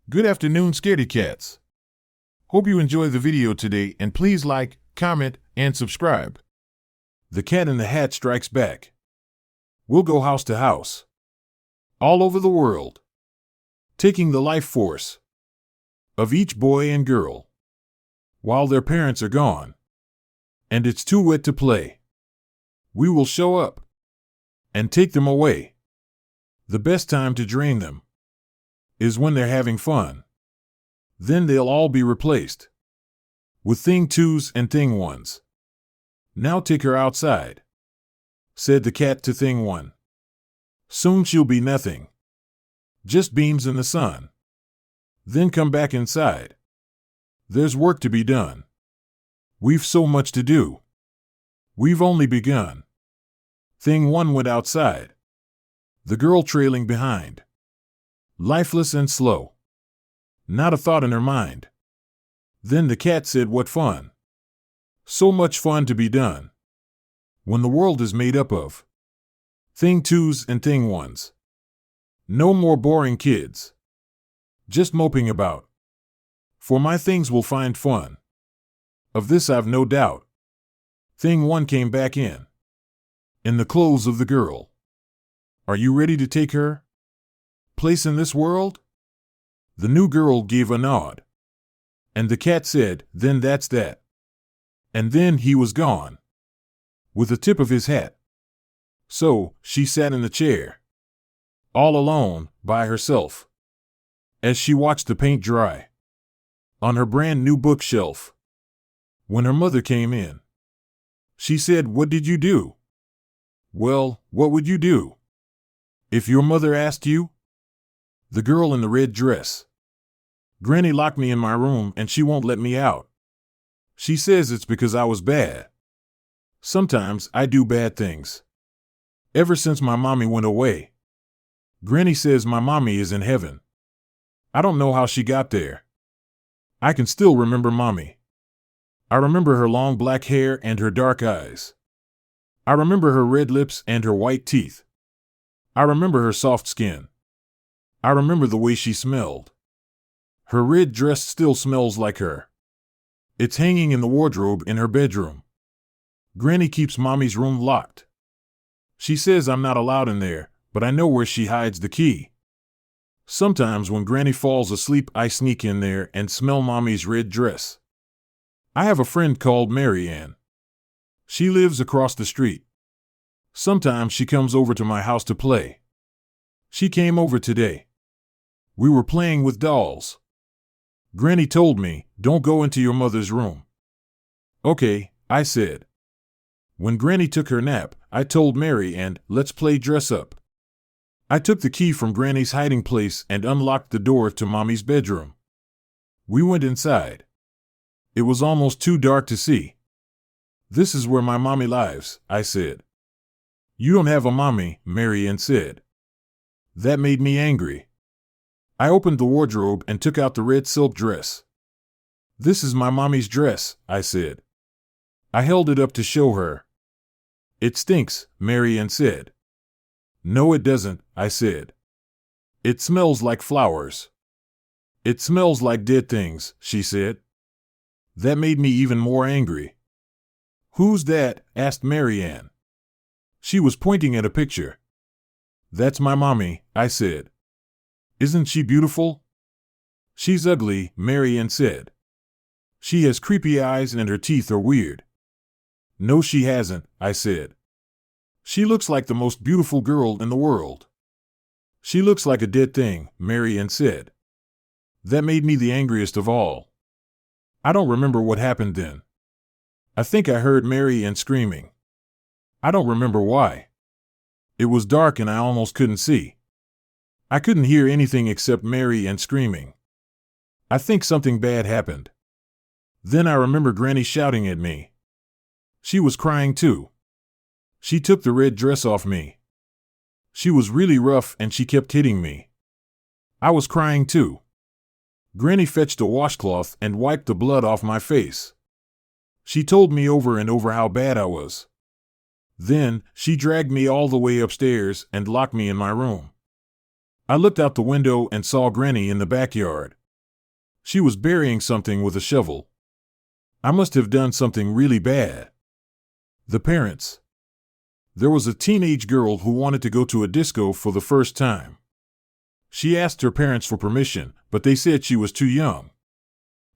Good afternoon, scaredy cats. Hope you enjoy the video today and please like, comment, and subscribe. The Cat in the Hat strikes back. We'll go house to house, all over the world, taking the life force of each boy and girl while their parents are gone, and it's too wet to play. We will show up and take them away. The best time to drain them is when they're having fun. Then they'll all be replaced with thing twos and thing ones. Now take her outside, said the cat to thing one. Soon she'll be nothing, just beams in the sun. Then come back inside. There's work to be done. We've so much to do. We've only begun. Thing one went outside, the girl trailing behind, lifeless and slow, not a thought in her mind. Then the cat said, "What fun! So much fun to be done when the world is made up of thing twos and thing ones. No more boring kids, just moping about. For my things will find fun. Of this I've no doubt." Thing one came back in the clothes of the girl. Are you ready to take her place in this world? The new girl gave a nod, and the cat said, "Then that's that." And then he was gone with the tip of his hat. So she sat in the chair, all alone, by herself, as she watched the paint dry on her brand new bookshelf. When her mother came in, she said, "What did you do?" Well, what would you do if your mother asked you? The girl in the red dress. Granny locked me in my room and she won't let me out. She says it's because I was bad. Sometimes I do bad things. Ever since my mommy went away. Granny says my mommy is in heaven. I don't know how she got there. I can still remember mommy. I remember her long black hair and her dark eyes. I remember her red lips and her white teeth. I remember her soft skin. I remember the way she smelled. Her red dress still smells like her. It's hanging in the wardrobe in her bedroom. Granny keeps mommy's room locked. She says I'm not allowed in there, but I know where she hides the key. Sometimes when Granny falls asleep, I sneak in there and smell mommy's red dress. I have a friend called Mary Ann. She lives across the street. Sometimes she comes over to my house to play. She came over today. We were playing with dolls. Granny told me, "Don't go into your mother's room." Okay, I said. When Granny took her nap, I told Mary Ann, "Let's play dress up." I took the key from Granny's hiding place and unlocked the door to Mommy's bedroom. We went inside. It was almost too dark to see. "This is where my mommy lives," I said. "You don't have a mommy," Mary Ann said. That made me angry. I opened the wardrobe and took out the red silk dress. "This is my mommy's dress," I said. I held it up to show her. "It stinks," Mary Ann said. "No, it doesn't," I said. "It smells like flowers." "It smells like dead things," she said. That made me even more angry. "Who's that?" asked Mary Ann. She was pointing at a picture. "That's my mommy," I said. "Isn't she beautiful?" "She's ugly," Mary Ann said. "She has creepy eyes and her teeth are weird." "No, she hasn't," I said. "She looks like the most beautiful girl in the world." "She looks like a dead thing," Mary Ann said. That made me the angriest of all. I don't remember what happened then. I think I heard Mary Ann screaming. I don't remember why. It was dark and I almost couldn't see. I couldn't hear anything except Mary Ann screaming. I think something bad happened. Then I remember Granny shouting at me. She was crying too. She took the red dress off me. She was really rough and she kept hitting me. I was crying too. Granny fetched a washcloth and wiped the blood off my face. She told me over and over how bad I was. Then she dragged me all the way upstairs and locked me in my room. I looked out the window and saw Granny in the backyard. She was burying something with a shovel. I must have done something really bad. The parents. There was a teenage girl who wanted to go to a disco for the first time. She asked her parents for permission, but they said she was too young.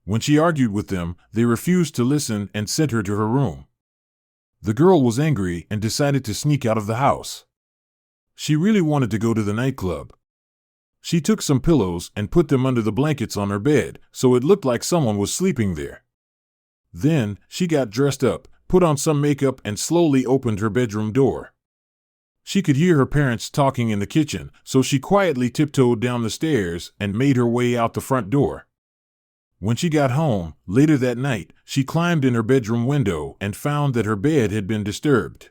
When she argued with them, they refused to listen and sent her to her room. The girl was angry and decided to sneak out of the house. She really wanted to go to the nightclub. She took some pillows and put them under the blankets on her bed, so it looked like someone was sleeping there. Then, she got dressed up, put on some makeup, and slowly opened her bedroom door. She could hear her parents talking in the kitchen, so she quietly tiptoed down the stairs and made her way out the front door. When she got home, later that night, she climbed in her bedroom window and found that her bed had been disturbed.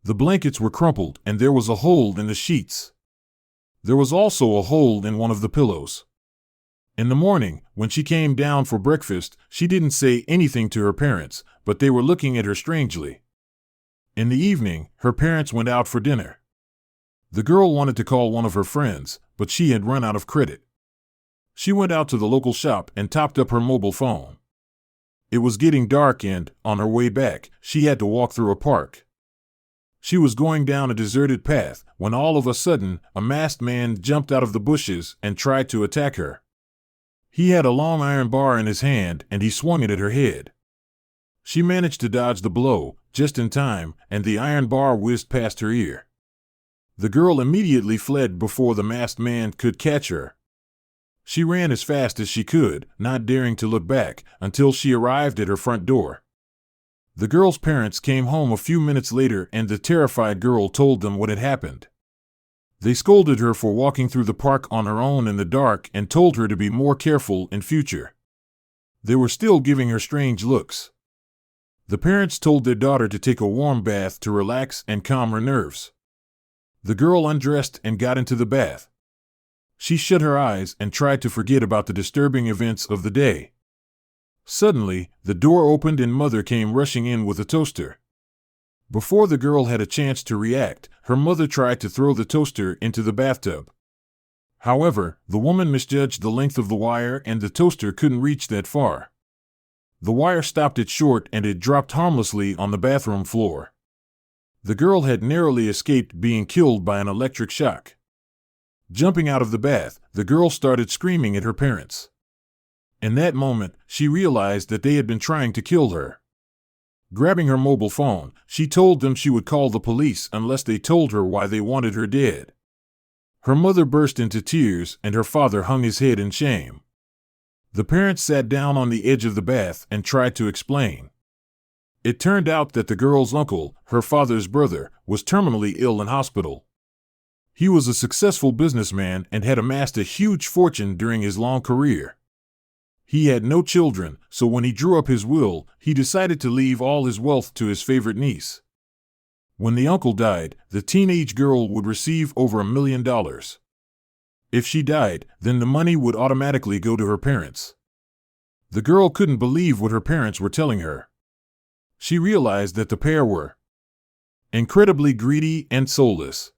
The blankets were crumpled and there was a hole in the sheets. There was also a hole in one of the pillows. In the morning, when she came down for breakfast, she didn't say anything to her parents, but they were looking at her strangely. In the evening, her parents went out for dinner. The girl wanted to call one of her friends, but she had run out of credit. She went out to the local shop and topped up her mobile phone. It was getting dark and, on her way back, she had to walk through a park. She was going down a deserted path when all of a sudden, a masked man jumped out of the bushes and tried to attack her. He had a long iron bar in his hand and he swung it at her head. She managed to dodge the blow, just in time, and the iron bar whizzed past her ear. The girl immediately fled before the masked man could catch her. She ran as fast as she could, not daring to look back, until she arrived at her front door. The girl's parents came home a few minutes later and the terrified girl told them what had happened. They scolded her for walking through the park on her own in the dark and told her to be more careful in future. They were still giving her strange looks. The parents told their daughter to take a warm bath to relax and calm her nerves. The girl undressed and got into the bath. She shut her eyes and tried to forget about the disturbing events of the day. Suddenly, the door opened and Mother came rushing in with a toaster. Before the girl had a chance to react, her mother tried to throw the toaster into the bathtub. However, the woman misjudged the length of the wire and the toaster couldn't reach that far. The wire stopped it short and it dropped harmlessly on the bathroom floor. The girl had narrowly escaped being killed by an electric shock. Jumping out of the bath, the girl started screaming at her parents. In that moment, she realized that they had been trying to kill her. Grabbing her mobile phone, she told them she would call the police unless they told her why they wanted her dead. Her mother burst into tears and her father hung his head in shame. The parents sat down on the edge of the bath and tried to explain. It turned out that the girl's uncle, her father's brother, was terminally ill in hospital. He was a successful businessman and had amassed a huge fortune during his long career. He had no children, so when he drew up his will, he decided to leave all his wealth to his favorite niece. When the uncle died, the teenage girl would receive over $1 million. If she died, then the money would automatically go to her parents. The girl couldn't believe what her parents were telling her. She realized that the pair were incredibly greedy and soulless.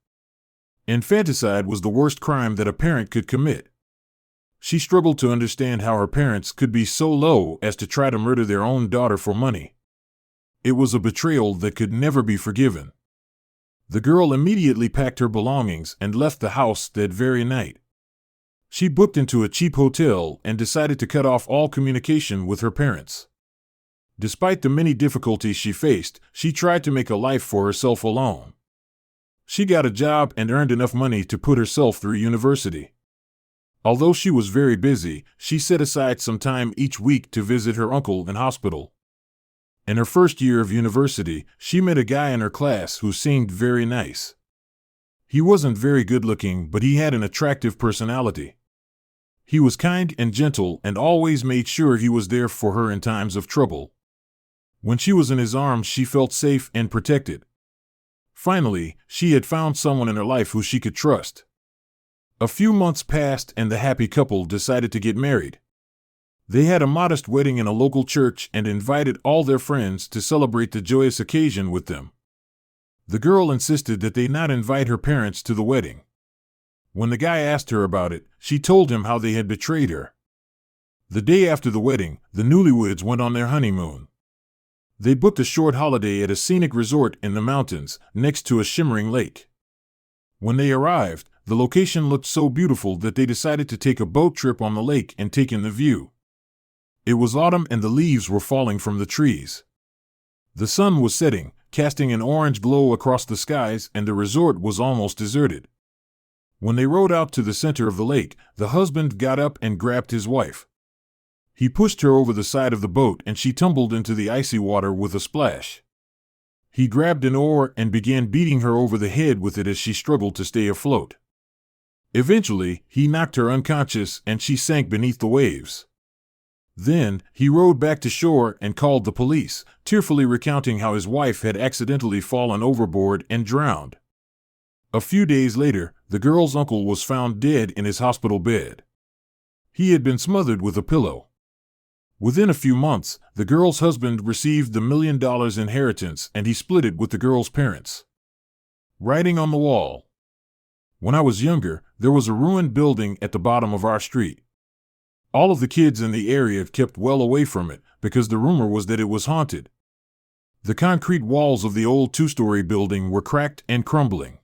Infanticide was the worst crime that a parent could commit. She struggled to understand how her parents could be so low as to try to murder their own daughter for money. It was a betrayal that could never be forgiven. The girl immediately packed her belongings and left the house that very night. She booked into a cheap hotel and decided to cut off all communication with her parents. Despite the many difficulties she faced, she tried to make a life for herself alone. She got a job and earned enough money to put herself through university. Although she was very busy, she set aside some time each week to visit her uncle in hospital. In her first year of university, she met a guy in her class who seemed very nice. He wasn't very good-looking, but he had an attractive personality. He was kind and gentle and always made sure he was there for her in times of trouble. When she was in his arms, she felt safe and protected. Finally, she had found someone in her life who she could trust. A few months passed and the happy couple decided to get married. They had a modest wedding in a local church and invited all their friends to celebrate the joyous occasion with them. The girl insisted that they not invite her parents to the wedding. When the guy asked her about it, she told him how they had betrayed her. The day after the wedding, the newlyweds went on their honeymoon. They booked a short holiday at a scenic resort in the mountains, next to a shimmering lake. When they arrived, the location looked so beautiful that they decided to take a boat trip on the lake and take in the view. It was autumn and the leaves were falling from the trees. The sun was setting, casting an orange glow across the skies, and the resort was almost deserted. When they rowed out to the center of the lake, the husband got up and grabbed his wife. He pushed her over the side of the boat and she tumbled into the icy water with a splash. He grabbed an oar and began beating her over the head with it as she struggled to stay afloat. Eventually, he knocked her unconscious and she sank beneath the waves. Then, he rowed back to shore and called the police, tearfully recounting how his wife had accidentally fallen overboard and drowned. A few days later, the girl's uncle was found dead in his hospital bed. He had been smothered with a pillow. Within a few months, the girl's husband received the $1 million inheritance and he split it with the girl's parents. Writing on the wall. When I was younger, there was a ruined building at the bottom of our street. All of the kids in the area kept well away from it because the rumor was that it was haunted. The concrete walls of the old two-story building were cracked and crumbling.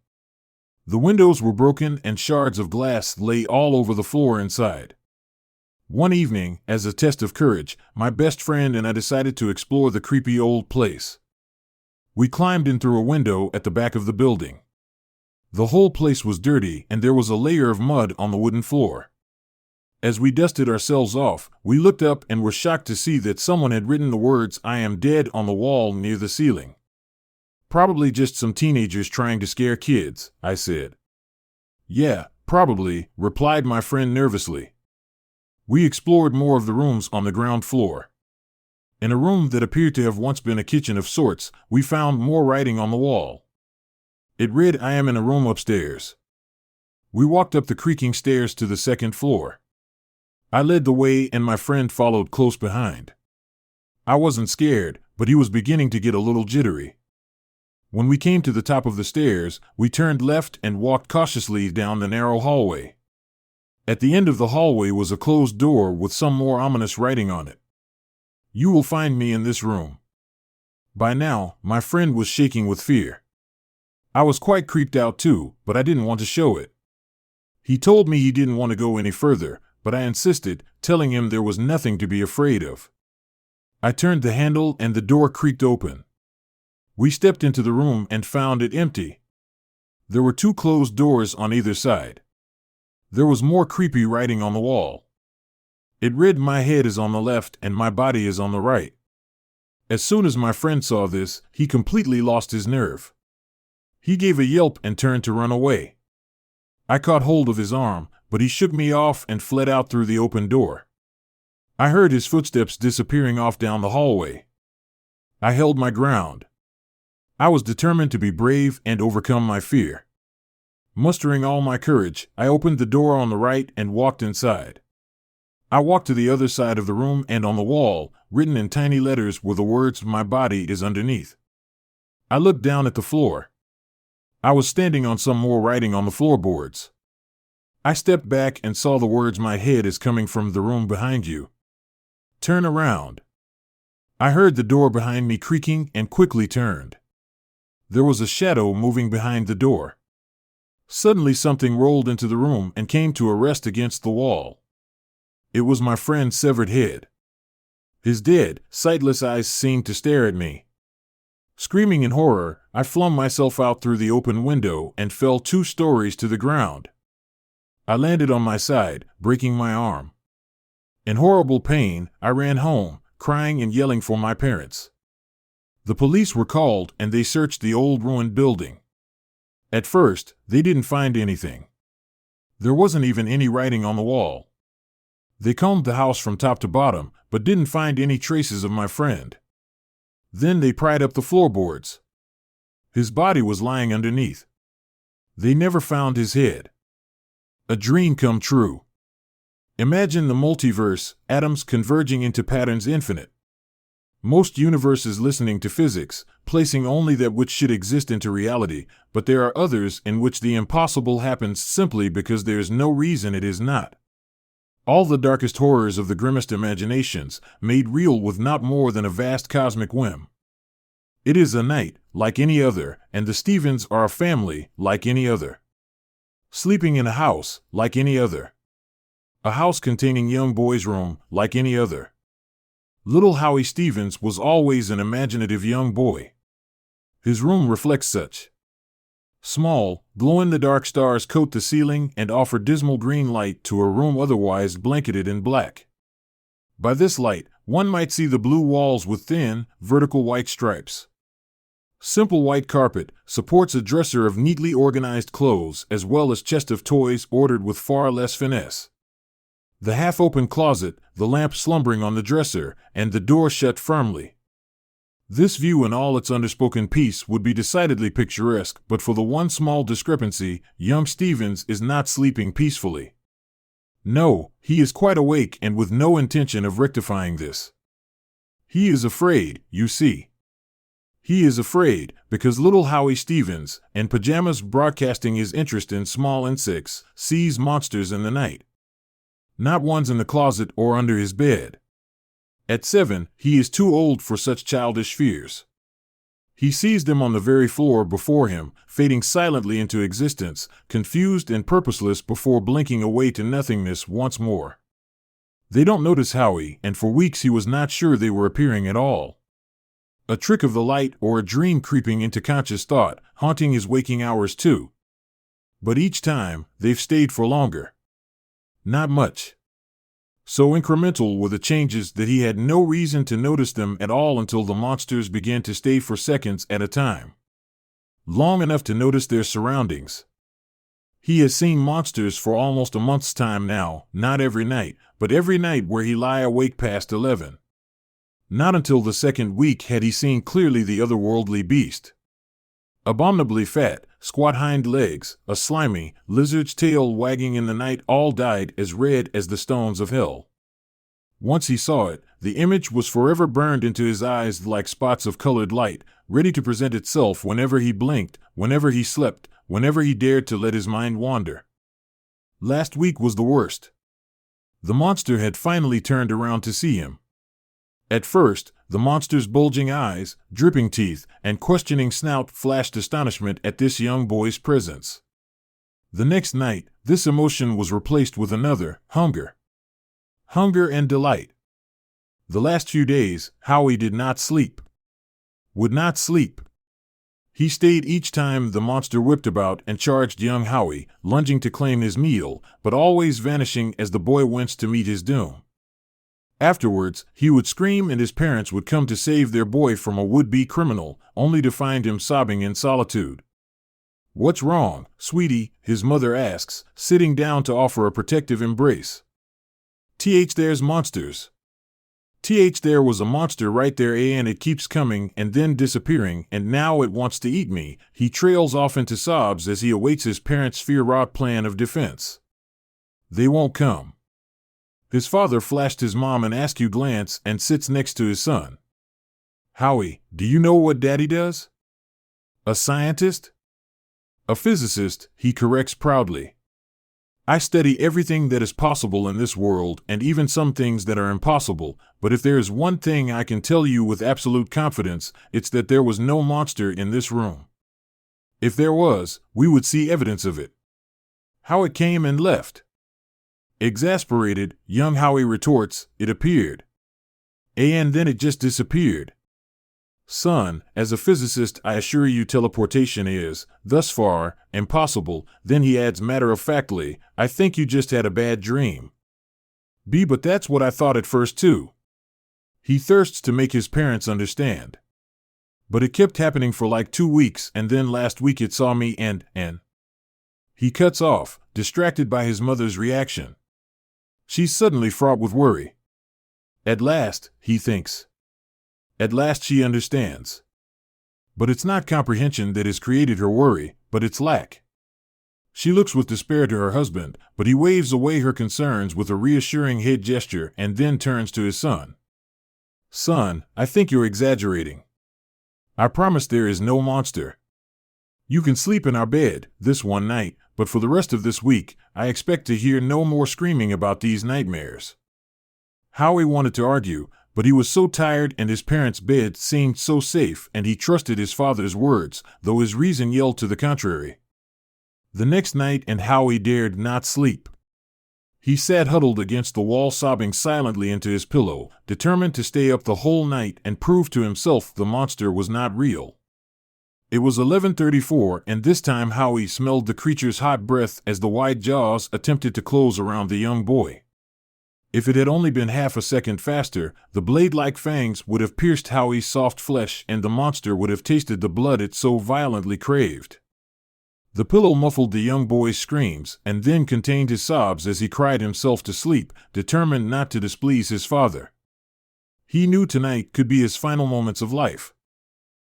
The windows were broken and shards of glass lay all over the floor inside. One evening, as a test of courage, my best friend and I decided to explore the creepy old place. We climbed in through a window at the back of the building. The whole place was dirty and there was a layer of mud on the wooden floor. As we dusted ourselves off, we looked up and were shocked to see that someone had written the words "I am dead" on the wall near the ceiling. Probably just some teenagers trying to scare kids, I said. Yeah, probably, replied my friend nervously. We explored more of the rooms on the ground floor. In a room that appeared to have once been a kitchen of sorts, we found more writing on the wall. It read, "I am in a room upstairs." We walked up the creaking stairs to the second floor. I led the way and my friend followed close behind. I wasn't scared, but he was beginning to get a little jittery. When we came to the top of the stairs, we turned left and walked cautiously down the narrow hallway. At the end of the hallway was a closed door with some more ominous writing on it. "You will find me in this room." By now, my friend was shaking with fear. I was quite creeped out too, but I didn't want to show it. He told me he didn't want to go any further, but I insisted, telling him there was nothing to be afraid of. I turned the handle and the door creaked open. We stepped into the room and found it empty. There were 2 closed doors on either side. There was more creepy writing on the wall. It read, "My head is on the left and my body is on the right." As soon as my friend saw this, he completely lost his nerve. He gave a yelp and turned to run away. I caught hold of his arm, but he shook me off and fled out through the open door. I heard his footsteps disappearing off down the hallway. I held my ground. I was determined to be brave and overcome my fear. Mustering all my courage, I opened the door on the right and walked inside. I walked to the other side of the room and on the wall, written in tiny letters, were the words, "My body is underneath." I looked down at the floor. I was standing on some more writing on the floorboards. I stepped back and saw the words, "My head is coming from the room behind you. Turn around." I heard the door behind me creaking and quickly turned. There was a shadow moving behind the door. Suddenly something rolled into the room and came to a rest against the wall. It was my friend's severed head. His dead, sightless eyes seemed to stare at me. Screaming in horror, I flung myself out through the open window and fell 2 stories to the ground. I landed on my side, breaking my arm. In horrible pain, I ran home, crying and yelling for my parents. The police were called and they searched the old ruined building. At first, they didn't find anything. There wasn't even any writing on the wall. They combed the house from top to bottom, but didn't find any traces of my friend. Then they pried up the floorboards. His body was lying underneath. They never found his head. A dream come true. Imagine the multiverse, atoms converging into patterns infinite. Most universe is listening to physics, placing only that which should exist into reality, but there are others in which the impossible happens simply because there is no reason it is not. All the darkest horrors of the grimmest imaginations, made real with not more than a vast cosmic whim. It is a night, like any other, and the Stevens are a family, like any other. Sleeping in a house, like any other. A house containing young boy's room, like any other. Little Howie Stevens was always an imaginative young boy. His room reflects such. Small, glow-in-the-dark stars coat the ceiling and offer dismal green light to a room otherwise blanketed in black. By this light, one might see the blue walls with thin, vertical white stripes. Simple white carpet supports a dresser of neatly organized clothes as well as chest of toys ordered with far less finesse. The half-open closet, the lamp slumbering on the dresser, and the door shut firmly. This view in all its underspoken peace would be decidedly picturesque, but for the one small discrepancy, young Stevens is not sleeping peacefully. No, he is quite awake and with no intention of rectifying this. He is afraid, you see. He is afraid because little Howie Stevens, in pajamas broadcasting his interest in small insects, sees monsters in the night. Not ones in the closet or under his bed. At 7, he is too old for such childish fears. He sees them on the very floor before him, fading silently into existence, confused and purposeless before blinking away to nothingness once more. They don't notice Howie, and for weeks he was not sure they were appearing at all. A trick of the light or a dream creeping into conscious thought, haunting his waking hours too. But each time, they've stayed for longer. Not much. So incremental were the changes that he had no reason to notice them at all until the monsters began to stay for seconds at a time. Long enough to notice their surroundings. He has seen monsters for almost a month's time now, not every night, but every night where he lie awake past 11. Not until the second week had he seen clearly the otherworldly beast. Abominably fat, squat hind legs, a slimy, lizard's tail wagging in the night, all dyed as red as the stones of hell. Once he saw it, the image was forever burned into his eyes like spots of colored light, ready to present itself whenever he blinked, whenever he slept, whenever he dared to let his mind wander. Last week was the worst. The monster had finally turned around to see him. At first, the monster's bulging eyes, dripping teeth, and questioning snout flashed astonishment at this young boy's presence. The next night, this emotion was replaced with another, hunger. Hunger and delight. The last few days, Howie did not sleep. Would not sleep. He stayed each time the monster whipped about and charged young Howie, lunging to claim his meal, but always vanishing as the boy winced to meet his doom. Afterwards, he would scream and his parents would come to save their boy from a would-be criminal, only to find him sobbing in solitude. "What's wrong, sweetie?" his mother asks, sitting down to offer a protective embrace. There's monsters. There was a monster right there and it keeps coming and then disappearing and now it wants to eat me. He trails off into sobs as he awaits his parents' fear-wrought plan of defense. They won't come. His father flashed his mom an askew glance and sits next to his son. "Howie, do you know what Daddy does?" "A scientist?" "A physicist," he corrects proudly. "I study everything that is possible in this world and even some things that are impossible, but if there is one thing I can tell you with absolute confidence, it's that there was no monster in this room. If there was, we would see evidence of it. How it came and left." Exasperated, young Howie retorts, "It appeared. And then it just disappeared." "Son, as a physicist I assure you teleportation is, thus far, impossible." Then he adds matter-of-factly, "I think you just had a bad dream." But that's what I thought at first too." He thirsts to make his parents understand. "But it kept happening for like 2 weeks and then last week it saw me and... He cuts off, distracted by his mother's reaction. She's suddenly fraught with worry. At last, he thinks. At last she understands. But it's not comprehension that has created her worry, but its lack. She looks with despair to her husband, but he waves away her concerns with a reassuring head gesture and then turns to his son. Son, I think you're exaggerating. I promise there is no monster. You can sleep in our bed this one night, but for the rest of this week, I expect to hear no more screaming about these nightmares. Howie wanted to argue, but he was so tired and his parents' bed seemed so safe and he trusted his father's words, though his reason yelled to the contrary. The next night and Howie dared not sleep. He sat huddled against the wall sobbing silently into his pillow, determined to stay up the whole night and prove to himself the monster was not real. It was 11:34 and this time Howie smelled the creature's hot breath as the wide jaws attempted to close around the young boy. If it had only been half a second faster, the blade-like fangs would have pierced Howie's soft flesh and the monster would have tasted the blood it so violently craved. The pillow muffled the young boy's screams and then contained his sobs as he cried himself to sleep, determined not to displease his father. He knew tonight could be his final moments of life.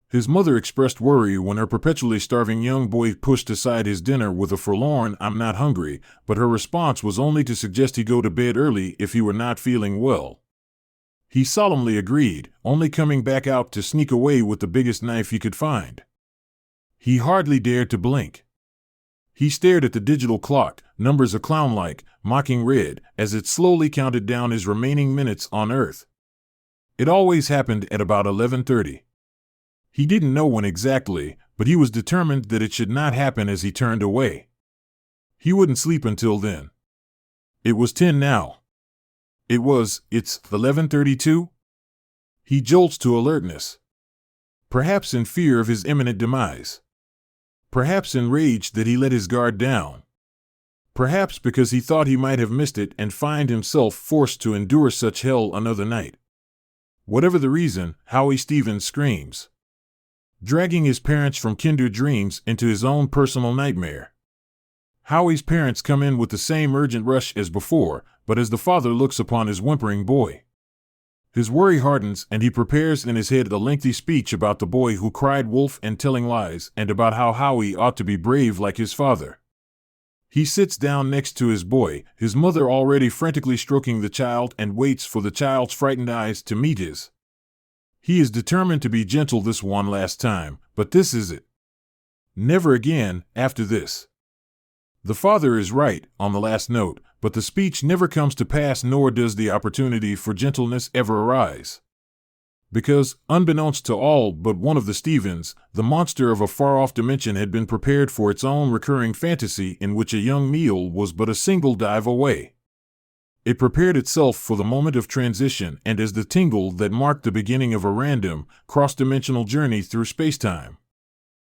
His mother expressed worry when her perpetually starving young boy pushed aside his dinner with a forlorn "I'm not hungry," but her response was only to suggest he go to bed early if he were not feeling well. He solemnly agreed, only coming back out to sneak away with the biggest knife he could find. He hardly dared to blink. He stared at the digital clock, numbers a clown-like, mocking red, as it slowly counted down his remaining minutes on Earth. It always happened at about 11:30. He didn't know when exactly, but he was determined that it should not happen as he turned away. He wouldn't sleep until then. It was 10 now. It's 11:32? He jolts to alertness. Perhaps in fear of his imminent demise. Perhaps enraged that he let his guard down. Perhaps because he thought he might have missed it and find himself forced to endure such hell another night. Whatever the reason, Howie Stevens screams, dragging his parents from kinder dreams into his own personal nightmare. Howie's parents come in with the same urgent rush as before, but as the father looks upon his whimpering boy, his worry hardens and he prepares in his head a lengthy speech about the boy who cried wolf and telling lies and about how Howie ought to be brave like his father. He sits down next to his boy, his mother already frantically stroking the child, and waits for the child's frightened eyes to meet his. He is determined to be gentle this one last time, but this is it. Never again after this. The father is right on the last note, but the speech never comes to pass, nor does the opportunity for gentleness ever arise. Because, unbeknownst to all but one of the Stevens, the monster of a far-off dimension had been prepared for its own recurring fantasy in which a young meal was but a single dive away. It prepared itself for the moment of transition and as the tingle that marked the beginning of a random, cross-dimensional journey through space-time.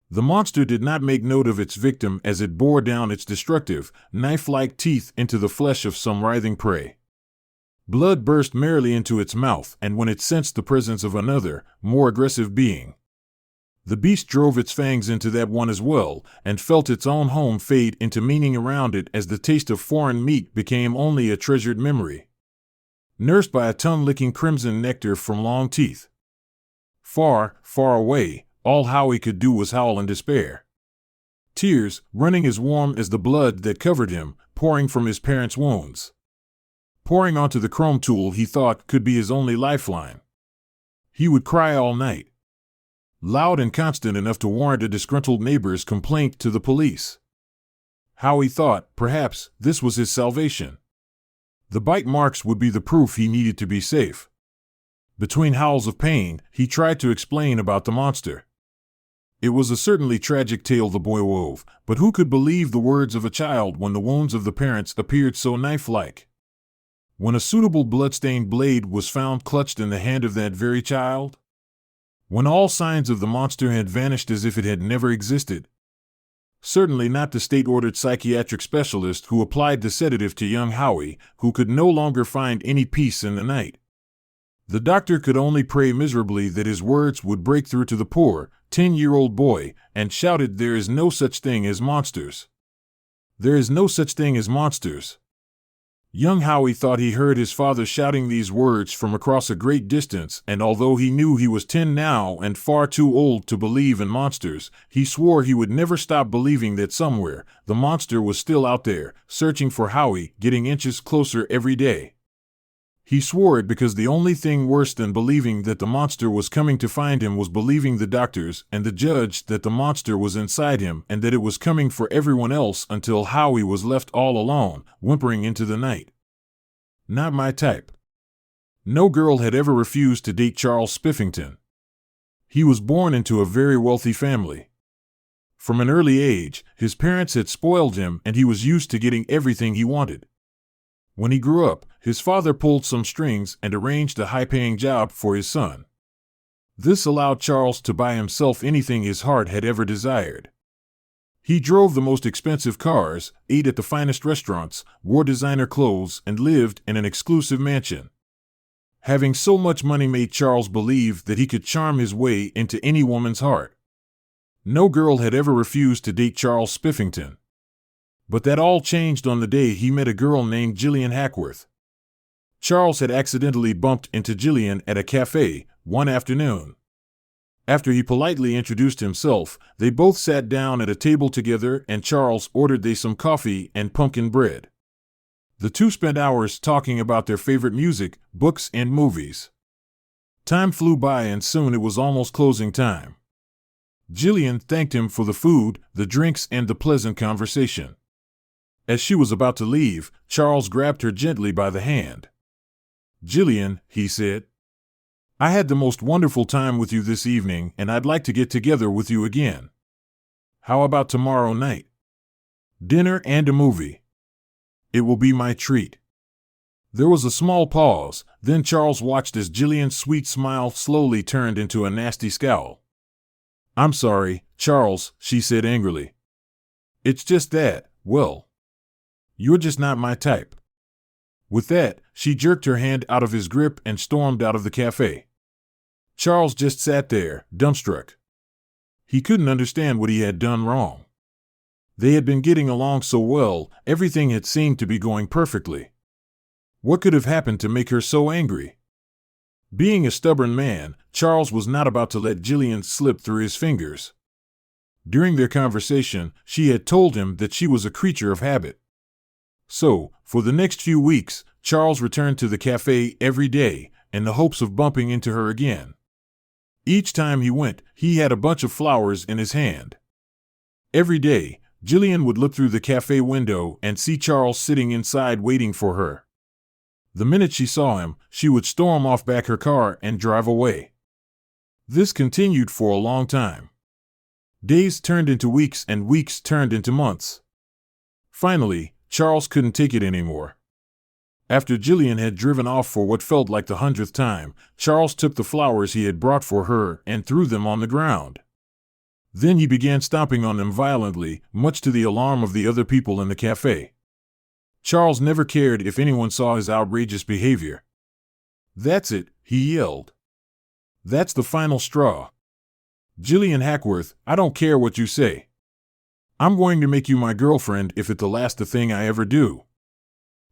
The monster did not make note of its victim as it bore down its destructive, knife-like teeth into the flesh of some writhing prey. Blood burst merrily into its mouth, and when it sensed the presence of another, more aggressive being, the beast drove its fangs into that one as well, and felt its own home fade into meaning around it as the taste of foreign meat became only a treasured memory, nursed by a tongue-licking crimson nectar from long teeth. Far, far away, all Howie could do was howl in despair. Tears, running as warm as the blood that covered him, pouring from his parents' wounds. Pouring onto the chrome tool he thought could be his only lifeline. He would cry all night. Loud and constant enough to warrant a disgruntled neighbor's complaint to the police. Howie thought, perhaps, this was his salvation. The bite marks would be the proof he needed to be safe. Between howls of pain, he tried to explain about the monster. It was a certainly tragic tale the boy wove, but who could believe the words of a child when the wounds of the parents appeared so knife-like? When a suitable blood-stained blade was found clutched in the hand of that very child? When all signs of the monster had vanished as if it had never existed? Certainly not the state-ordered psychiatric specialist who applied the sedative to young Howie, who could no longer find any peace in the night. The doctor could only pray miserably that his words would break through to the poor, 10-year-old boy, and shouted, "There is no such thing as monsters. There is no such thing as monsters." Young Howie thought he heard his father shouting these words from across a great distance, and although he knew he was 10 now and far too old to believe in monsters, he swore he would never stop believing that somewhere, the monster was still out there, searching for Howie, getting inches closer every day. He swore it because the only thing worse than believing that the monster was coming to find him was believing the doctors and the judge that the monster was inside him and that it was coming for everyone else until Howie was left all alone, whimpering into the night. Not my type. No girl had ever refused to date Charles Spiffington. He was born into a very wealthy family. From an early age, his parents had spoiled him and he was used to getting everything he wanted. When he grew up, his father pulled some strings and arranged a high-paying job for his son. This allowed Charles to buy himself anything his heart had ever desired. He drove the most expensive cars, ate at the finest restaurants, wore designer clothes, and lived in an exclusive mansion. Having so much money made Charles believe that he could charm his way into any woman's heart. No girl had ever refused to date Charles Spiffington. But that all changed on the day he met a girl named Jillian Hackworth. Charles had accidentally bumped into Jillian at a cafe one afternoon. After he politely introduced himself, they both sat down at a table together and Charles ordered they some coffee and pumpkin bread. The two spent hours talking about their favorite music, books, and movies. Time flew by and soon it was almost closing time. Jillian thanked him for the food, the drinks, and the pleasant conversation. As she was about to leave, Charles grabbed her gently by the hand. "Jillian," he said, "I had the most wonderful time with you this evening and I'd like to get together with you again. How about tomorrow night? Dinner and a movie. It will be my treat." There was a small pause, then Charles watched as Jillian's sweet smile slowly turned into a nasty scowl. "I'm sorry, Charles," she said angrily. "It's just that, well, you're just not my type." With that, she jerked her hand out of his grip and stormed out of the cafe. Charles just sat there, dumbstruck. He couldn't understand what he had done wrong. They had been getting along so well, everything had seemed to be going perfectly. What could have happened to make her so angry? Being a stubborn man, Charles was not about to let Jillian slip through his fingers. During their conversation, she had told him that she was a creature of habit. So, for the next few weeks, Charles returned to the cafe every day, in the hopes of bumping into her again. Each time he went, he had a bunch of flowers in his hand. Every day, Jillian would look through the cafe window and see Charles sitting inside waiting for her. The minute she saw him, she would storm off back her car and drive away. This continued for a long time. Days turned into weeks and weeks turned into months. Finally, Charles couldn't take it anymore. After Jillian had driven off for what felt like the 100th time, Charles took the flowers he had brought for her and threw them on the ground. Then he began stomping on them violently, much to the alarm of the other people in the cafe. Charles never cared if anyone saw his outrageous behavior. "That's it," he yelled. "That's the final straw. Jillian Hackworth, I don't care what you say. I'm going to make you my girlfriend if it's the last thing I ever do."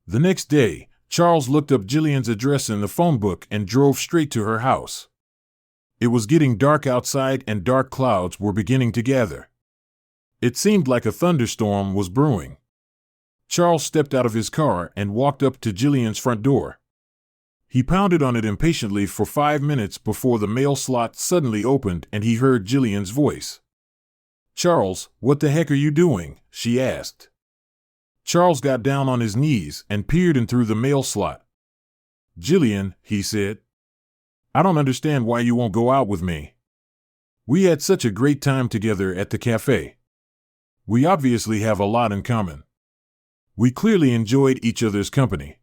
The next day, Charles looked up Jillian's address in the phone book and drove straight to her house. It was getting dark outside and dark clouds were beginning to gather. It seemed like a thunderstorm was brewing. Charles stepped out of his car and walked up to Jillian's front door. He pounded on it impatiently for 5 minutes before the mail slot suddenly opened and he heard Jillian's voice. "Charles, what the heck are you doing?" she asked. Charles got down on his knees and peered in through the mail slot. "Jillian," he said, "I don't understand why you won't go out with me. We had such a great time together at the cafe. We obviously have a lot in common. We clearly enjoyed each other's company.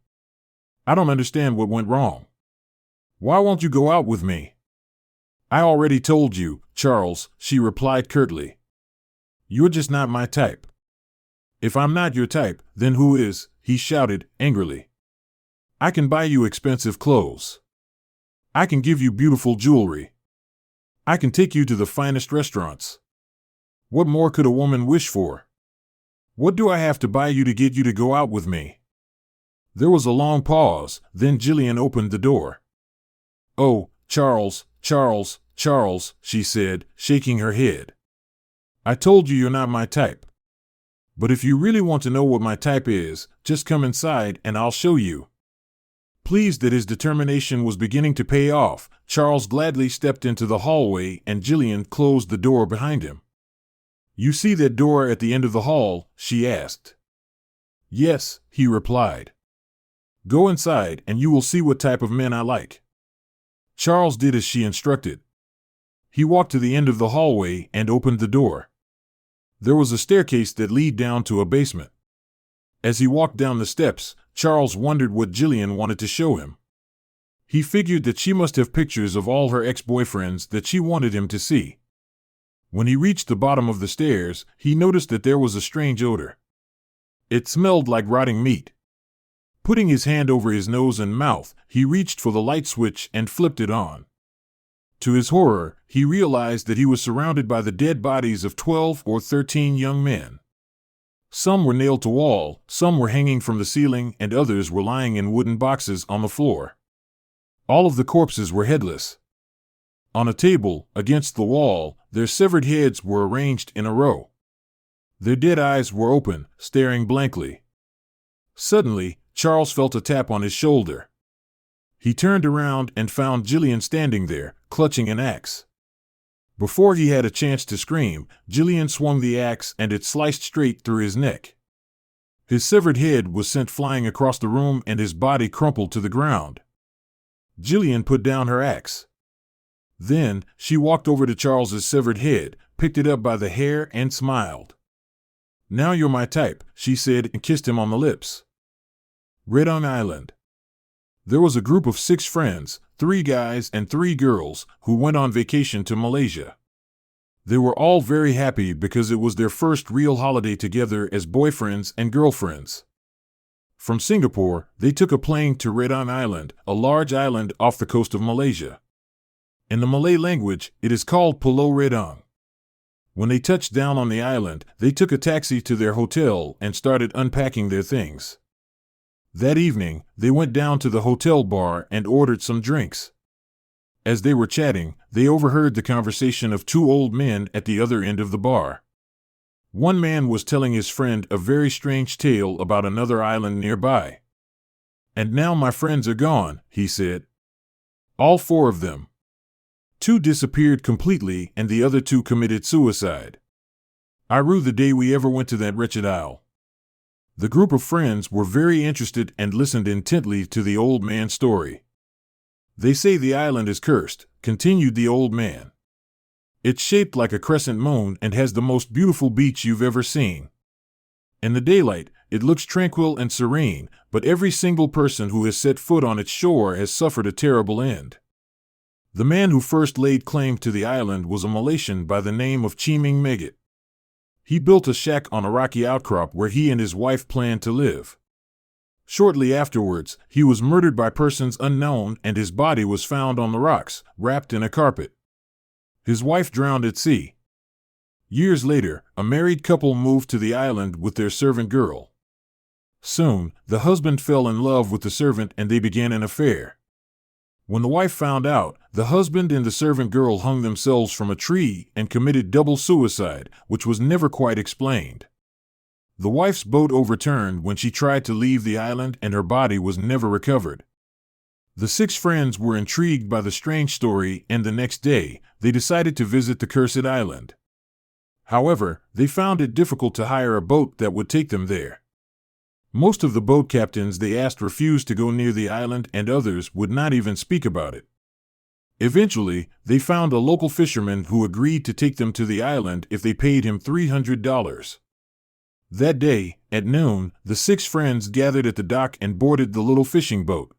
I don't understand what went wrong. Why won't you go out with me?" "I already told you, Charles," she replied curtly. "You're just not my type." "If I'm not your type, then who is?" he shouted angrily. "I can buy you expensive clothes. I can give you beautiful jewelry. I can take you to the finest restaurants. What more could a woman wish for? What do I have to buy you to get you to go out with me?" There was a long pause, then Jillian opened the door. "Oh, Charles, Charles, Charles," she said, shaking her head. "I told you you're not my type. But if you really want to know what my type is, just come inside and I'll show you." Pleased that his determination was beginning to pay off, Charles gladly stepped into the hallway and Jillian closed the door behind him. "You see that door at the end of the hall?" she asked. "Yes," he replied. "Go inside and you will see what type of men I like." Charles did as she instructed. He walked to the end of the hallway and opened the door. There was a staircase that led down to a basement. As he walked down the steps, Charles wondered what Jillian wanted to show him. He figured that she must have pictures of all her ex-boyfriends that she wanted him to see. When he reached the bottom of the stairs, he noticed that there was a strange odor. It smelled like rotting meat. Putting his hand over his nose and mouth, he reached for the light switch and flipped it on. To his horror, he realized that he was surrounded by the dead bodies of 12 or 13 young men. Some were nailed to wall, some were hanging from the ceiling, and others were lying in wooden boxes on the floor. All of the corpses were headless. On a table, against the wall, their severed heads were arranged in a row. Their dead eyes were open, staring blankly. Suddenly, Charles felt a tap on his shoulder. He turned around and found Jillian standing there, clutching an axe. Before he had a chance to scream, Jillian swung the axe and it sliced straight through his neck. His severed head was sent flying across the room and his body crumpled to the ground. Jillian put down her axe. Then, she walked over to Charles's severed head, picked it up by the hair and smiled. "Now you're my type," she said and kissed him on the lips. Red Island. There was a group of 6 friends, 3 guys and 3 girls, who went on vacation to Malaysia. They were all very happy because it was their first real holiday together as boyfriends and girlfriends. From Singapore, they took a plane to Red Island, a large island off the coast of Malaysia. In the Malay language, it is called Pulau Redang. When they touched down on the island, they took a taxi to their hotel and started unpacking their things. That evening, they went down to the hotel bar and ordered some drinks. As they were chatting, they overheard the conversation of 2 old men at the other end of the bar. One man was telling his friend a very strange tale about another island nearby. "And now my friends are gone," he said. "All 4 of them. 2 disappeared completely and the other 2 committed suicide. I rue the day we ever went to that wretched isle." The group of friends were very interested and listened intently to the old man's story. "They say the island is cursed," continued the old man. "It's shaped like a crescent moon and has the most beautiful beach you've ever seen. In the daylight, it looks tranquil and serene, but every single person who has set foot on its shore has suffered a terrible end. The man who first laid claim to the island was a Malaysian by the name of Chiming Megat. He built a shack on a rocky outcrop where he and his wife planned to live. Shortly afterwards, he was murdered by persons unknown and his body was found on the rocks, wrapped in a carpet. His wife drowned at sea. Years later, a married couple moved to the island with their servant girl. Soon, the husband fell in love with the servant and they began an affair. When the wife found out, the husband and the servant girl hung themselves from a tree and committed double suicide, which was never quite explained. The wife's boat overturned when she tried to leave the island and her body was never recovered. The 6 friends were intrigued by the strange story and the next day, they decided to visit the cursed island. However, they found it difficult to hire a boat that would take them there. Most of the boat captains they asked refused to go near the island and others would not even speak about it. Eventually, they found a local fisherman who agreed to take them to the island if they paid him $300. That day, at noon, the 6 friends gathered at the dock and boarded the little fishing boat.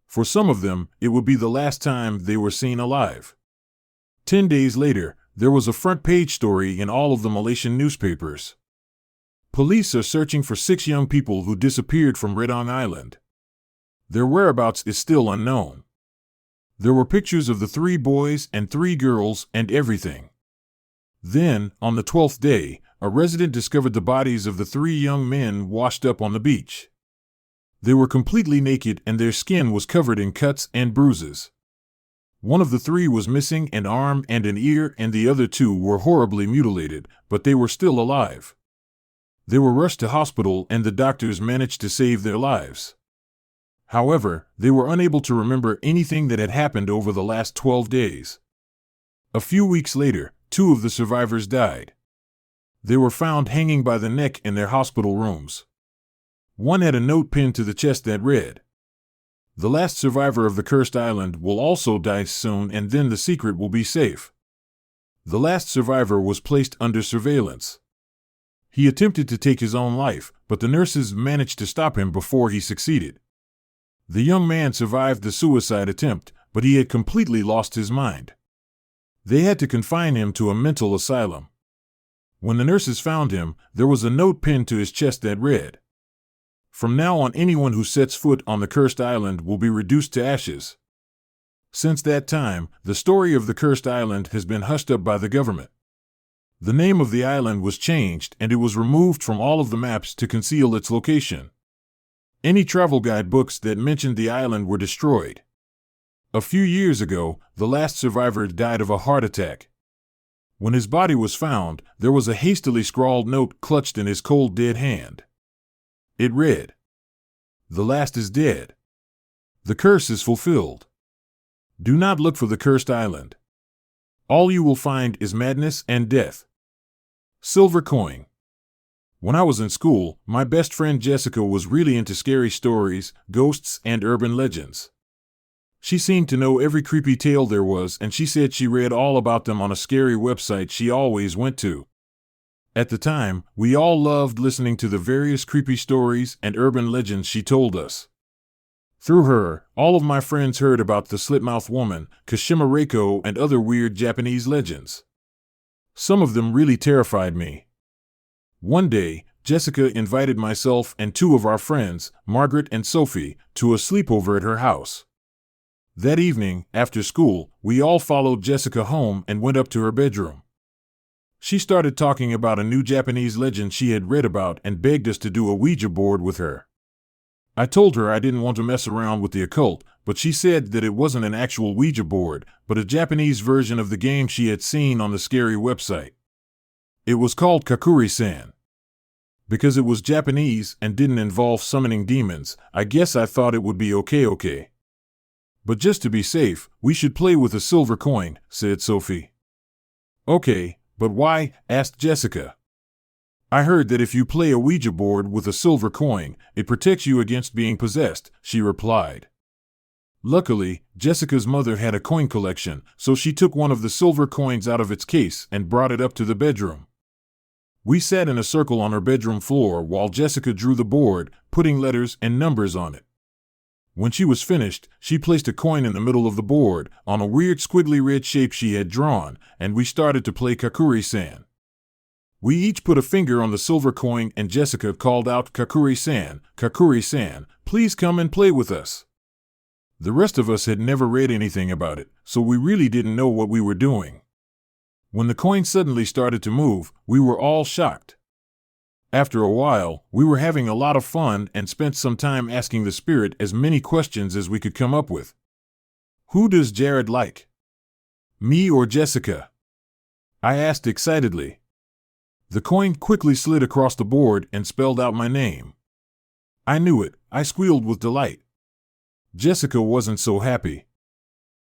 For some of them, it would be the last time they were seen alive. 10 days later, there was a front-page story in all of the Malaysian newspapers. Police are searching for 6 young people who disappeared from Redang Island. Their whereabouts is still unknown. There were pictures of the 3 boys and 3 girls and everything. Then, on the 12th day, a resident discovered the bodies of the 3 young men washed up on the beach. They were completely naked and their skin was covered in cuts and bruises. One of the 3 was missing an arm and an ear and the other 2 were horribly mutilated, but they were still alive. They were rushed to hospital and the doctors managed to save their lives. However, they were unable to remember anything that had happened over the last 12 days. A few weeks later, 2 of the survivors died. They were found hanging by the neck in their hospital rooms. One had a note pinned to the chest that read, "The last survivor of the cursed island will also die soon, and then the secret will be safe." The last survivor was placed under surveillance. He attempted to take his own life, but the nurses managed to stop him before he succeeded. The young man survived the suicide attempt, but he had completely lost his mind. They had to confine him to a mental asylum. When the nurses found him, there was a note pinned to his chest that read, "From now on, anyone who sets foot on the cursed island will be reduced to ashes." Since that time, the story of the cursed island has been hushed up by the government. The name of the island was changed, and it was removed from all of the maps to conceal its location. Any travel guide books that mentioned the island were destroyed. A few years ago, the last survivor died of a heart attack. When his body was found, there was a hastily scrawled note clutched in his cold, dead hand. It read, "The last is dead. The curse is fulfilled. Do not look for the cursed island. All you will find is madness and death." Silver coin. When I was in school, my best friend Jessica was really into scary stories, ghosts, and urban legends. She seemed to know every creepy tale there was, and she said she read all about them on a scary website she always went to. At the time, we all loved listening to the various creepy stories and urban legends she told us. Through her, all of my friends heard about the Slitmouth Woman, Kashimareko, and other weird Japanese legends. Some of them really terrified me. One day, Jessica invited myself and 2 of our friends, Margaret and Sophie, to a sleepover at her house. That evening, after school, we all followed Jessica home and went up to her bedroom. She started talking about a new Japanese legend she had read about and begged us to do a Ouija board with her. I told her I didn't want to mess around with the occult, but she said that it wasn't an actual Ouija board, but a Japanese version of the game she had seen on the scary website. It was called Kakuri-san. Because it was Japanese and didn't involve summoning demons, I guess I thought it would be okay. "But just to be safe, we should play with a silver coin," said Sophie. "Okay, but why?" asked Jessica. "I heard that if you play a Ouija board with a silver coin, it protects you against being possessed," she replied. Luckily, Jessica's mother had a coin collection, so she took one of the silver coins out of its case and brought it up to the bedroom. We sat in a circle on her bedroom floor while Jessica drew the board, putting letters and numbers on it. When she was finished, she placed a coin in the middle of the board, on a weird squiggly red shape she had drawn, and we started to play Kakuri-san. We each put a finger on the silver coin, and Jessica called out, "Kakuri-san, Kakuri-san, please come and play with us." The rest of us had never read anything about it, so we really didn't know what we were doing. When the coin suddenly started to move, we were all shocked. After a while, we were having a lot of fun and spent some time asking the spirit as many questions as we could come up with. "Who does Jared like? Me or Jessica?" I asked excitedly. The coin quickly slid across the board and spelled out my name. I knew it. I squealed with delight. Jessica wasn't so happy.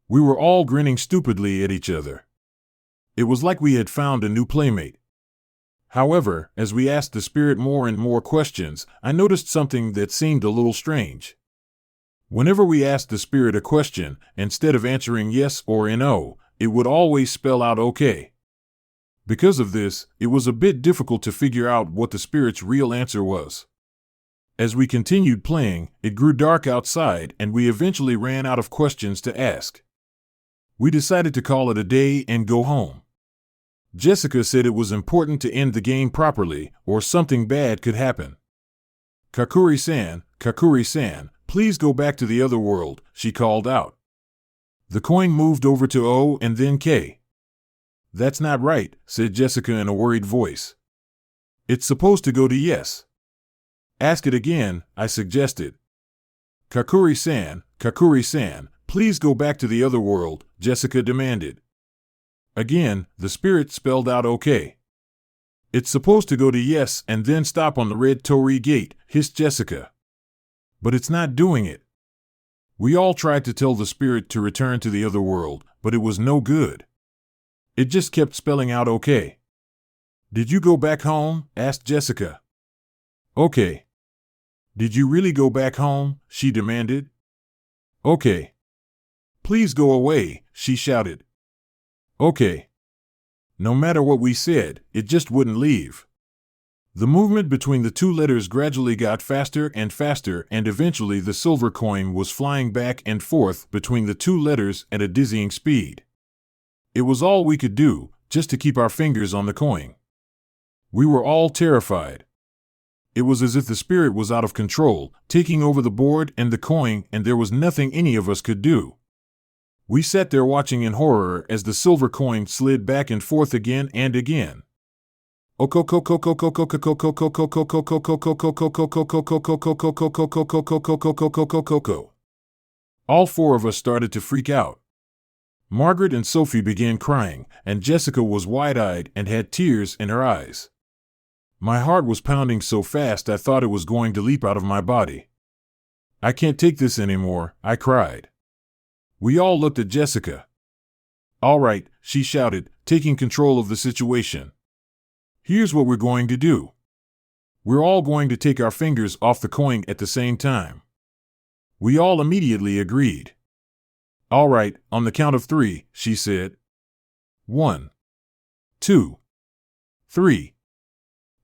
We were all grinning stupidly at each other. It was like we had found a new playmate. However, as we asked the spirit more and more questions, I noticed something that seemed a little strange. Whenever we asked the spirit a question, instead of answering yes or no, it would always spell out okay. Because of this, it was a bit difficult to figure out what the spirit's real answer was. As we continued playing, it grew dark outside and we eventually ran out of questions to ask. We decided to call it a day and go home. Jessica said it was important to end the game properly, or something bad could happen. "Kakuri-san, Kakuri-san, please go back to the other world," she called out. The coin moved over to O and then K. "That's not right," said Jessica in a worried voice. "It's supposed to go to yes." "Ask it again," I suggested. "Kakuri-san, Kakuri-san, please go back to the other world," Jessica demanded. Again, the spirit spelled out okay. "It's supposed to go to yes and then stop on the red torii gate," hissed Jessica. "But it's not doing it." We all tried to tell the spirit to return to the other world, but it was no good. It just kept spelling out okay. Did you go back home? Asked Jessica. Okay. Did you really go back home? She demanded. Okay. Please go away, she shouted. Okay. No matter what we said, it just wouldn't leave. The movement between the two letters gradually got faster, and eventually the silver coin was flying back and forth between the two letters at a dizzying speed. It was all we could do, just to keep our fingers on the coin. We were all terrified. It was as if the spirit was out of control, taking over the board and the coin, and there was nothing any of us could do. We sat there watching in horror as the silver coin slid back and forth again and again. All four of us started to freak out. Margaret and Sophie began crying, and Jessica was wide-eyed and had tears in her eyes. My heart was pounding so fast I thought it was going to leap out of my body. I can't take this anymore, I cried. We all looked at Jessica. All right, she shouted, taking control of the situation. Here's what we're going to do. We're all going to take our fingers off the coin at the same time. We all immediately agreed. All right, on the count of 3, she said. 1, 2, 3.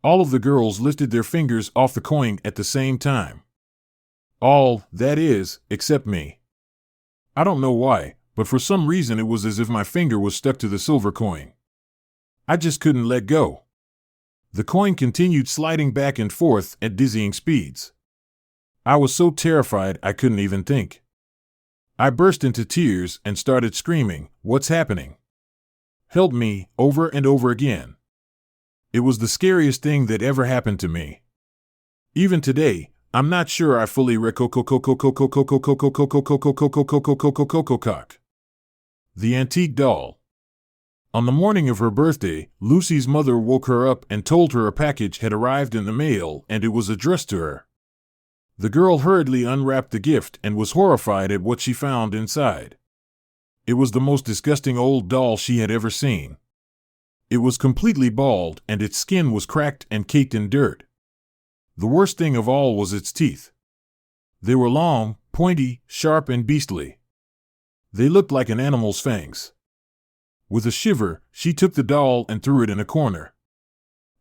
All of the girls lifted their fingers off the coin at the same time. All, that is, except me. I don't know why, but for some reason it was as if my finger was stuck to the silver coin. I just couldn't let go. The coin continued sliding back and forth at dizzying speeds. I was so terrified I couldn't even think. I burst into tears and started screaming, "What's happening? Help me," over and over again. It was the scariest thing that ever happened to me. Even today, I'm not sure I fully The antique doll. On the morning of her birthday, Lucy's mother woke her up and told her a package had arrived in the mail and it was addressed to her. The girl hurriedly unwrapped the gift and was horrified at what she found inside. It was the most disgusting old doll she had ever seen. It was completely bald and its skin was cracked and caked in dirt. The worst thing of all was its teeth. They were long, pointy, sharp, and beastly. They looked like an animal's fangs. With a shiver, she took the doll and threw it in a corner.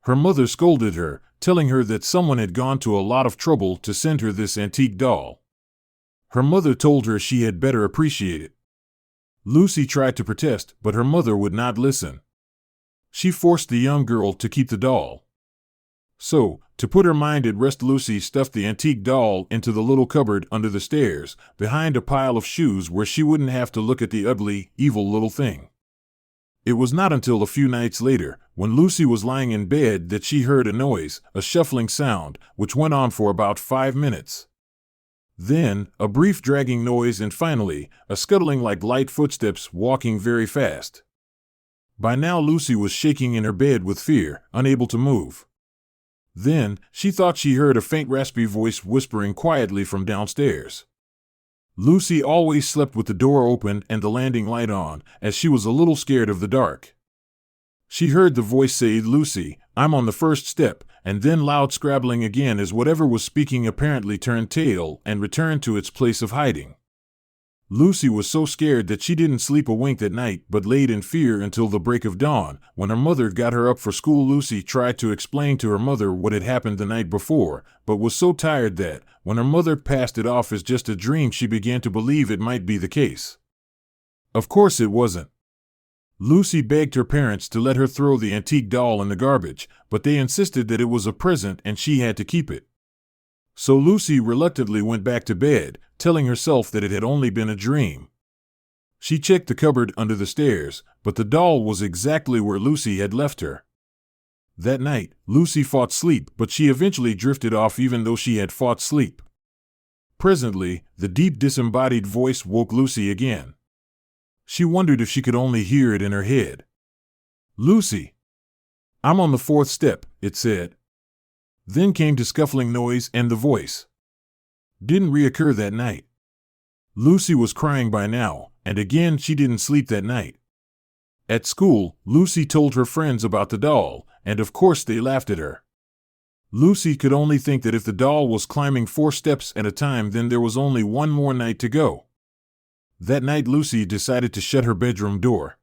Her mother scolded her, telling her that someone had gone to a lot of trouble to send her this antique doll. Her mother told her she had better appreciate it. Lucy tried to protest, but her mother would not listen. She forced the young girl to keep the doll. So, to put her mind at rest, Lucy stuffed the antique doll into the little cupboard under the stairs, behind a pile of shoes where she wouldn't have to look at the ugly, evil little thing. It was not until a few nights later, when Lucy was lying in bed, that she heard a noise, a shuffling sound, which went on for about 5 minutes. Then, a brief dragging noise, and finally, a scuttling like light footsteps walking very fast. By now Lucy was shaking in her bed with fear, unable to move. Then, she thought she heard a faint raspy voice whispering quietly from downstairs. Lucy always slept with the door open and the landing light on, as she was a little scared of the dark. She heard the voice say, "Lucy, I'm on the first step," and then loud scrabbling again as whatever was speaking apparently turned tail and returned to its place of hiding. Lucy was so scared that she didn't sleep a wink that night but laid in fear until the break of dawn. When her mother got her up for school, Lucy tried to explain to her mother what had happened the night before, but was so tired that, when her mother passed it off as just a dream, she began to believe it might be the case. Of course it wasn't. Lucy begged her parents to let her throw the antique doll in the garbage, but they insisted that it was a present and she had to keep it. So Lucy reluctantly went back to bed, telling herself that it had only been a dream. She checked the cupboard under the stairs, but the doll was exactly where Lucy had left her. That night, Lucy fought sleep, but she eventually drifted off even though she had fought sleep. Presently, the deep disembodied voice woke Lucy again. She wondered if she could only hear it in her head. "Lucy, I'm on the 4th step," it said. Then came the scuffling noise and the voice. Didn't reoccur that night. Lucy was crying by now, and again she didn't sleep that night. At school, Lucy told her friends about the doll, and of course they laughed at her. Lucy could only think that if the doll was climbing 4 steps at a time, then there was only one more night to go. That night Lucy decided to shut her bedroom door.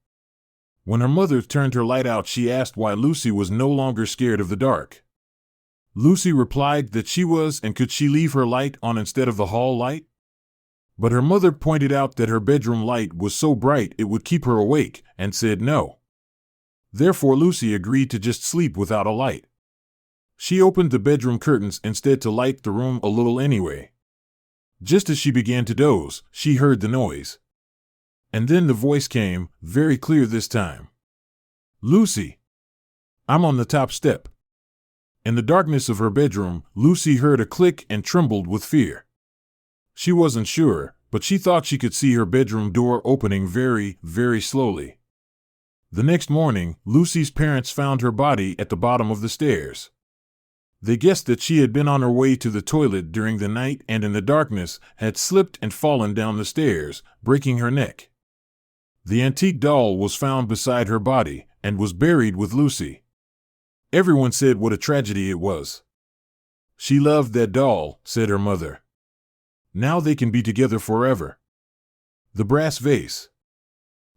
When her mother turned her light out, she asked why Lucy was no longer scared of the dark. Lucy replied that she was, and could she leave her light on instead of the hall light? But her mother pointed out that her bedroom light was so bright it would keep her awake, and said no. Therefore Lucy agreed to just sleep without a light. She opened the bedroom curtains instead to light the room a little anyway. Just as she began to doze, she heard the noise. And then the voice came, very clear this time. "Lucy, I'm on the top step." In the darkness of her bedroom, Lucy heard a click and trembled with fear. She wasn't sure, but she thought she could see her bedroom door opening very, very slowly. The next morning, Lucy's parents found her body at the bottom of the stairs. They guessed that she had been on her way to the toilet during the night and in the darkness had slipped and fallen down the stairs, breaking her neck. The antique doll was found beside her body and was buried with Lucy. Everyone said what a tragedy it was. "She loved that doll," said her mother. "Now they can be together forever." The brass vase.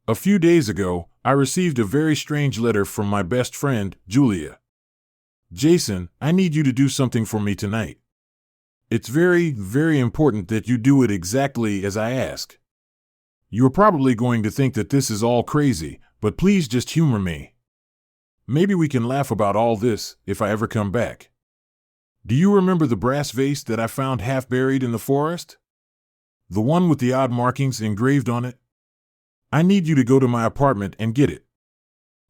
A few days ago, I received a very strange letter from my best friend, Julia. "Jason, I need you to do something for me tonight. It's very, very important that you do it exactly as I ask. You're probably going to think that this is all crazy, but please just humor me. Maybe we can laugh about all this if I ever come back. Do you remember the brass vase that I found half buried in the forest? The one with the odd markings engraved on it? I need you to go to my apartment and get it.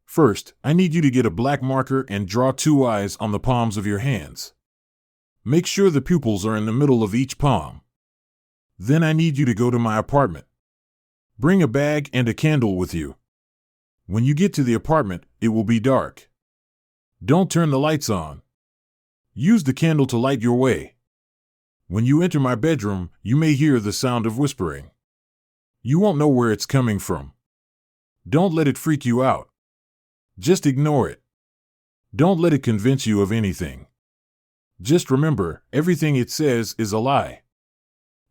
First, I need you to get a black marker and draw 2 eyes on the palms of your hands. Make sure the pupils are in the middle of each palm. Then I need you to go to my apartment. Bring a bag and a candle with you. When you get to the apartment, it will be dark. Don't turn the lights on. Use the candle to light your way. When you enter my bedroom, you may hear the sound of whispering. You won't know where it's coming from. Don't let it freak you out. Just ignore it. Don't let it convince you of anything. Just remember, everything it says is a lie.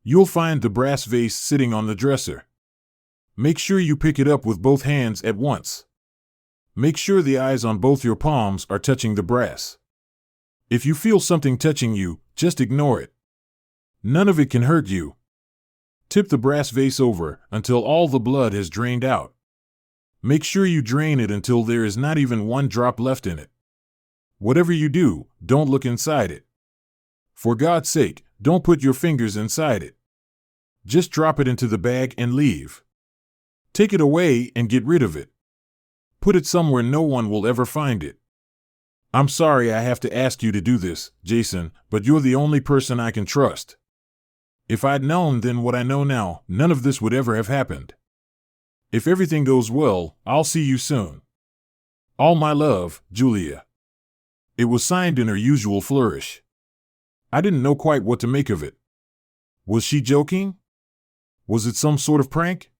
You'll find the brass vase sitting on the dresser. Make sure you pick it up with both hands at once. Make sure the eyes on both your palms are touching the brass. If you feel something touching you, just ignore it. None of it can hurt you. Tip the brass vase over until all the blood has drained out. Make sure you drain it until there is not even 1 drop left in it. Whatever you do, don't look inside it. For God's sake, don't put your fingers inside it. Just drop it into the bag and leave. Take it away and get rid of it. Put it somewhere no one will ever find it. I'm sorry I have to ask you to do this, Jason, but you're the only person I can trust. If I'd known then what I know now, none of this would ever have happened. If everything goes well, I'll see you soon. All my love, Julia." It was signed in her usual flourish. I didn't know quite what to make of it. Was she joking? Was it some sort of prank?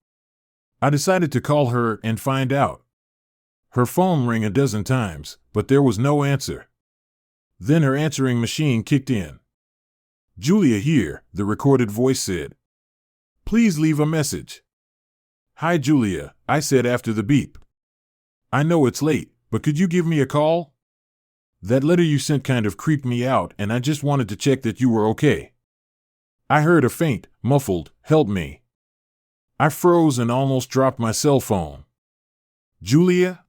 I decided to call her and find out. Her phone rang a dozen times, but there was no answer. Then her answering machine kicked in. "Julia here," the recorded voice said. "Please leave a message." "Hi Julia," I said after the beep. "I know it's late, but could you give me a call? That letter you sent kind of creeped me out and I just wanted to check that you were okay." I heard a faint, muffled, "Help me." I froze and almost dropped my cell phone. "Julia?"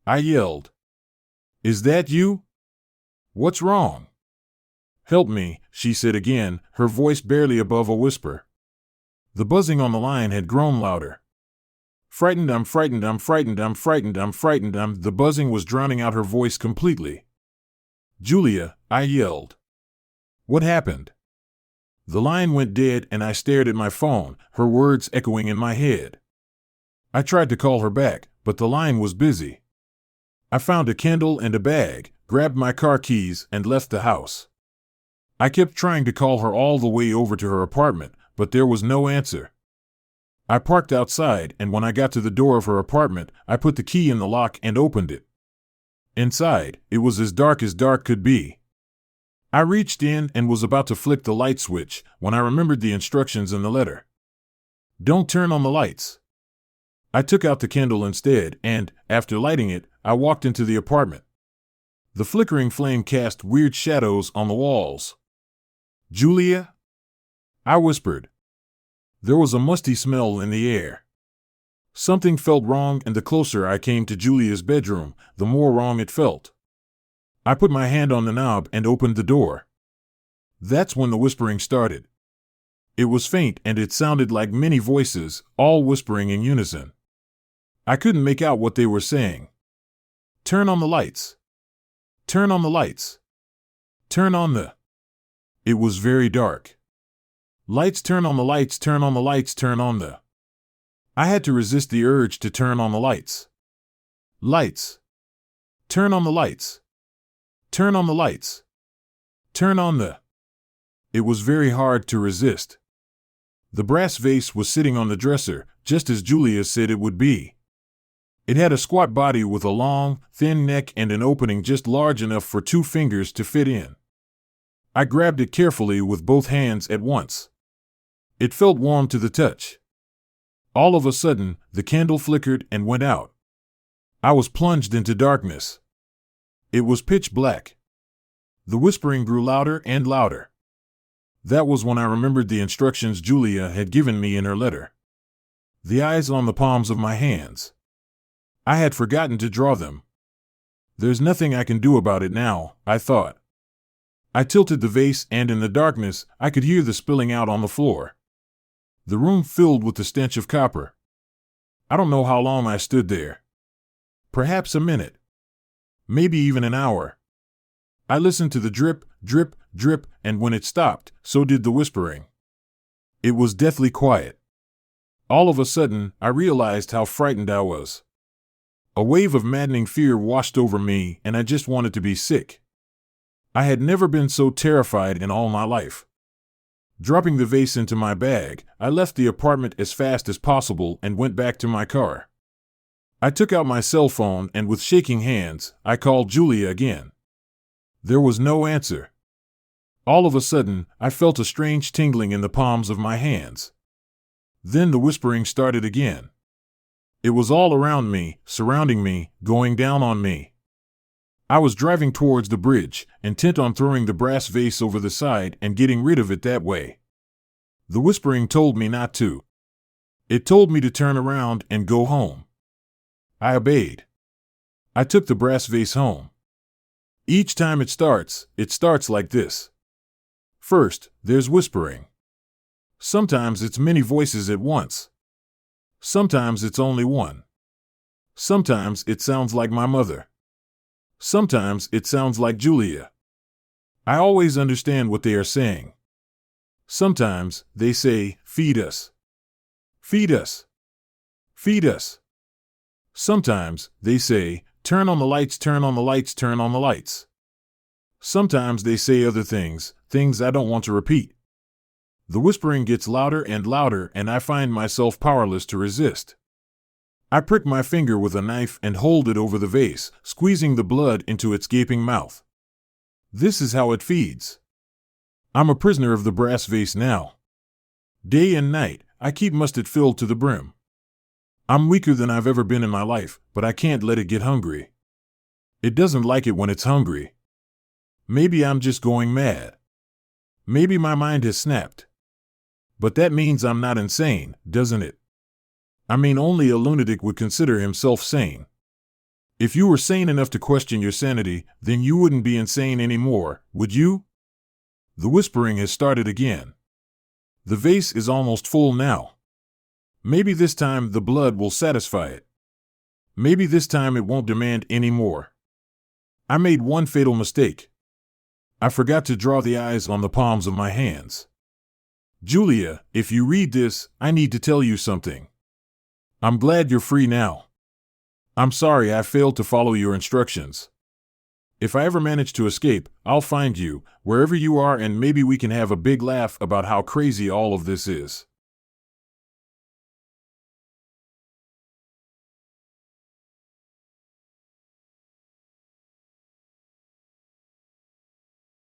I yelled. "Is that you? What's wrong?" "Help me," she said again, her voice barely above a whisper. The buzzing on the line had grown louder. "Frightened, I'm frightened, I'm frightened, I'm frightened, I'm frightened, The buzzing was drowning out her voice completely. "Julia," I yelled. "What happened?" The line went dead and I stared at my phone, her words echoing in my head. I tried to call her back, but the line was busy. I found a candle and a bag, grabbed my car keys, and left the house. I kept trying to call her all the way over to her apartment, but there was no answer. I parked outside, and when I got to the door of her apartment, I put the key in the lock and opened it. Inside, it was as dark could be. I reached in and was about to flick the light switch when I remembered the instructions in the letter. Don't turn on the lights. I took out the candle instead, and, after lighting it, I walked into the apartment. The flickering flame cast weird shadows on the walls. Julia? I whispered. There was a musty smell in the air. Something felt wrong, and the closer I came to Julia's bedroom, the more wrong it felt. I put my hand on the knob and opened the door. That's when the whispering started. It was faint, and it sounded like many voices, all whispering in unison. I couldn't make out what they were saying. Turn on the lights. Turn on the lights. Turn on the... It was very dark. Lights, turn on the lights, turn on the lights, turn on the... I had to resist the urge to turn on the lights. Lights. Turn on the lights. Turn on the lights. Turn on the... It was very hard to resist. The brass vase was sitting on the dresser, just as Julia said it would be. It had a squat body with a long, thin neck and an opening just large enough for 2 fingers to fit in. I grabbed it carefully with both hands at once. It felt warm to the touch. All of a sudden, the candle flickered and went out. I was plunged into darkness. It was pitch black. The whispering grew louder and louder. That was when I remembered the instructions Julia had given me in her letter. The eyes on the palms of my hands. I had forgotten to draw them. There's nothing I can do about it now, I thought. I tilted the vase, and in the darkness, I could hear the spilling out on the floor. The room filled with the stench of copper. I don't know how long I stood there. Perhaps a minute. Maybe even an hour. I listened to the drip, drip, drip, and when it stopped, so did the whispering. It was deathly quiet. All of a sudden, I realized how frightened I was. A wave of maddening fear washed over me, and I just wanted to be sick. I had never been so terrified in all my life. Dropping the vase into my bag, I left the apartment as fast as possible and went back to my car. I took out my cell phone, and with shaking hands, I called Julia again. There was no answer. All of a sudden, I felt a strange tingling in the palms of my hands. Then the whispering started again. It was all around me, surrounding me, going down on me. I was driving towards the bridge, intent on throwing the brass vase over the side and getting rid of it that way. The whispering told me not to. It told me to turn around and go home. I obeyed. I took the brass vase home. Each time it starts like this. First, there's whispering. Sometimes it's many voices at once. Sometimes it's only one. Sometimes it sounds like my mother. Sometimes it sounds like Julia. I always understand what they are saying. Sometimes they say, "Feed us. Feed us. Feed us." Sometimes they say, "Turn on the lights, turn on the lights, turn on the lights." Sometimes they say other things I don't want to repeat. The whispering gets louder and louder, and I find myself powerless to resist. I prick my finger with a knife and hold it over the vase, squeezing the blood into its gaping mouth. This is how it feeds. I'm a prisoner of the brass vase now. Day and night, I keep mustard filled to the brim. I'm weaker than I've ever been in my life, but I can't let it get hungry. It doesn't like it when it's hungry. Maybe I'm just going mad. Maybe my mind has snapped. But that means I'm not insane, doesn't it? I mean, only a lunatic would consider himself sane. If you were sane enough to question your sanity, then you wouldn't be insane anymore, would you? The whispering has started again. The vase is almost full now. Maybe this time the blood will satisfy it. Maybe this time it won't demand any more. I made one fatal mistake. I forgot to draw the eyes on the palms of my hands. Julia, if you read this, I need to tell you something. I'm glad you're free now. I'm sorry I failed to follow your instructions. If I ever manage to escape, I'll find you, wherever you are, and maybe we can have a big laugh about how crazy all of this is.